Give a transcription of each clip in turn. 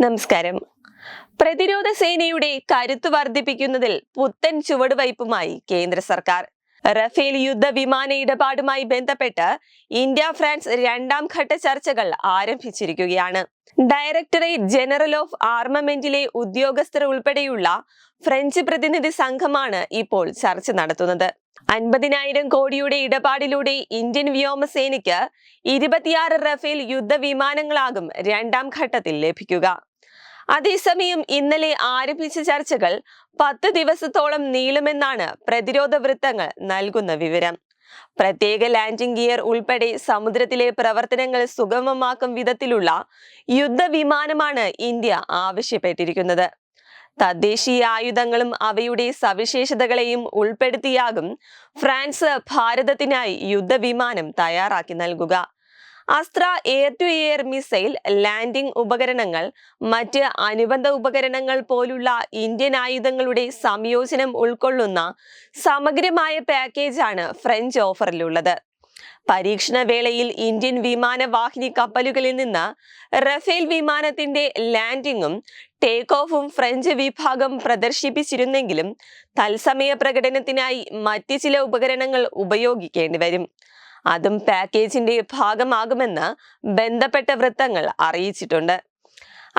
നമസ്കാരം. പ്രതിരോധ സേനയുടെ കരുത്ത് വർദ്ധിപ്പിക്കുന്നതിൽ പുത്തൻ ചുവടുവയ്പുമായി കേന്ദ്ര സർക്കാർ. റഫേൽ യുദ്ധ വിമാന ഇടപാടുമായി ബന്ധപ്പെട്ട് ഇന്ത്യ ഫ്രാൻസ് രണ്ടാം ഘട്ട ചർച്ചകൾ ആരംഭിച്ചിരിക്കുകയാണ്. ഡയറക്ടറേറ്റ് ജനറൽ ഓഫ് ആർമമെന്റിലെ ഉദ്യോഗസ്ഥർ ഉൾപ്പെടെയുള്ള ഫ്രഞ്ച് പ്രതിനിധി സംഘമാണ് ഇപ്പോൾ ചർച്ച നടത്തുന്നത്. 50,000 കോടിയുടെ ഇടപാടിലൂടെ ഇന്ത്യൻ വ്യോമസേനയ്ക്ക് 26 റഫേൽ യുദ്ധവിമാനങ്ങളാകും രണ്ടാം ഘട്ടത്തിൽ ലഭിക്കുക. അതേസമയം ഇന്നലെ ആരംഭിച്ച ചർച്ചകൾ 10 ദിവസത്തോളം നീളുമെന്നാണ് പ്രതിരോധ വൃത്തങ്ങൾ നൽകുന്ന വിവരം. പ്രത്യേക ലാൻഡിംഗ് ഗിയർ ഉൾപ്പെടെ സമുദ്രത്തിലെ പ്രവർത്തനങ്ങൾ സുഗമമാക്കും വിധത്തിലുള്ള യുദ്ധവിമാനമാണ് ഇന്ത്യ ആവശ്യപ്പെട്ടിരിക്കുന്നത്. തദ്ദേശീയ ആയുധങ്ങളും അവയുടെ സവിശേഷതകളെയും ഉൾപ്പെടുത്തിയാകും ഫ്രാൻസ് ഭാരതത്തിനായി യുദ്ധവിമാനം തയ്യാറാക്കി നൽകുക. Astra air to air missile, landing ഉപകരണങ്ങൾ, മറ്റ് അനുബന്ധ ഉപകരണങ്ങൾ പോലുള്ള ഇന്ത്യൻ ആയുധങ്ങളുടെ സംയോജനം ഉൾക്കൊള്ളുന്ന സമഗ്രമായ പാക്കേജാണ് ഫ്രഞ്ച് ഓഫറിലുള്ളത്. പരീക്ഷണ വേളയിൽ ഇന്ത്യൻ വിമാനവാഹിനി കപ്പലുകളിൽ നിന്ന് റഫേൽ വിമാനത്തിന്റെ ലാൻഡിങ്ങും ടേക്ക് ഓഫും ഫ്രഞ്ച് വിഭാഗം പ്രദർശിപ്പിച്ചിരുന്നെങ്കിലും തത്സമയ പ്രകടനത്തിനായി മറ്റ് ചില ഉപകരണങ്ങൾ ഉപയോഗിക്കേണ്ടി വരും. അതും പാക്കേജിന്റെ ഭാഗമാകുമെന്ന് ബന്ധപ്പെട്ട വൃത്തങ്ങൾ അറിയിച്ചിട്ടുണ്ട്.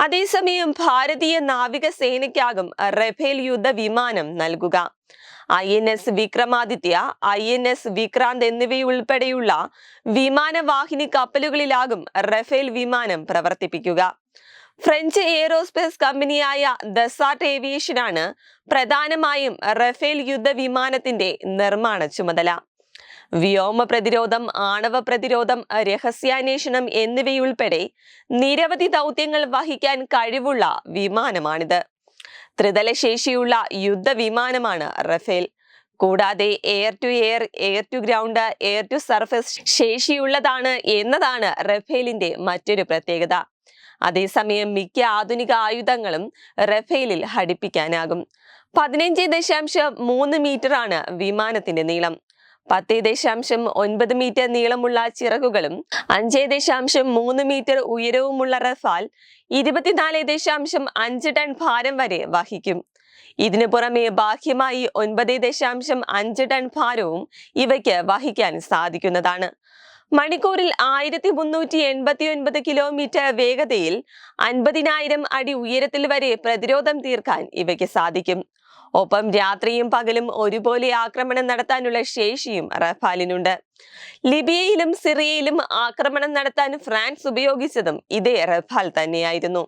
അതേസമയം ഭാരതീയ നാവികസേനയ്ക്കാകും റഫേൽ യുദ്ധ വിമാനം നൽകുക. INS വിക്രമാദിത്യ, INS വിക്രാന്ത് എന്നിവയുൾപ്പെടെയുള്ള വിമാനവാഹിനി കപ്പലുകളിലാകും റഫേൽ വിമാനം പ്രവർത്തിപ്പിക്കുക. ഫ്രഞ്ച് എയ്റോസ്പേസ് കമ്പനിയായ ദസാൾട്ട് ഏവിയേഷനാണ് പ്രധാനമായും റഫേൽ യുദ്ധവിമാനത്തിന്റെ നിർമ്മാണ ചുമതല. വ്യോമ പ്രതിരോധം, ആണവ പ്രതിരോധം, രഹസ്യാന്വേഷണം എന്നിവയുൾപ്പെടെ നിരവധി ദൗത്യങ്ങൾ വഹിക്കാൻ കഴിവുള്ള വിമാനമാണിത്. ത്രിതല ശേഷിയുള്ള യുദ്ധവിമാനമാണ് റഫേൽ. കൂടാതെ air to air, air to ground, air to surface ശേഷിയുള്ളതാണ് എന്നതാണ് റഫേലിന്റെ മറ്റൊരു പ്രത്യേകത. അതേസമയം മിക്ക ആധുനിക ആയുധങ്ങളും റഫേലിൽ ഘടിപ്പിക്കാനാകും. 15.3 മീറ്ററാണ് വിമാനത്തിന്റെ നീളം. 10.9 മീറ്റർ നീളമുള്ള ചിറകുകളും 5.3 മീറ്റർ ഉയരവുമുള്ള റഫാൽ 24.5 ടൺ ഭാരം വരെ വഹിക്കും. ഇതിനു പുറമെ ബാഹ്യമായി 9.5 ടൺ ഭാരവും ഇവയ്ക്ക് വഹിക്കാൻ സാധിക്കുന്നതാണ്. മണിക്കൂറിൽ 1389 കിലോമീറ്റർ വേഗതയിൽ 50,000 അടി ഉയരത്തിൽ വരെ പ്രതിരോധം തീർക്കാൻ ഇവയ്ക്ക് സാധിക്കും. ഒപ്പം രാത്രിയും പകലും ഒരുപോലെ ആക്രമണം നടത്താനുള്ള ശേഷിയും റഫാലിനുണ്ട്. ലിബിയയിലും സിറിയയിലും ആക്രമണം നടത്താൻ ഫ്രാൻസ് ഉപയോഗിച്ചതും ഇതേ റഫാൽ തന്നെയായിരുന്നു.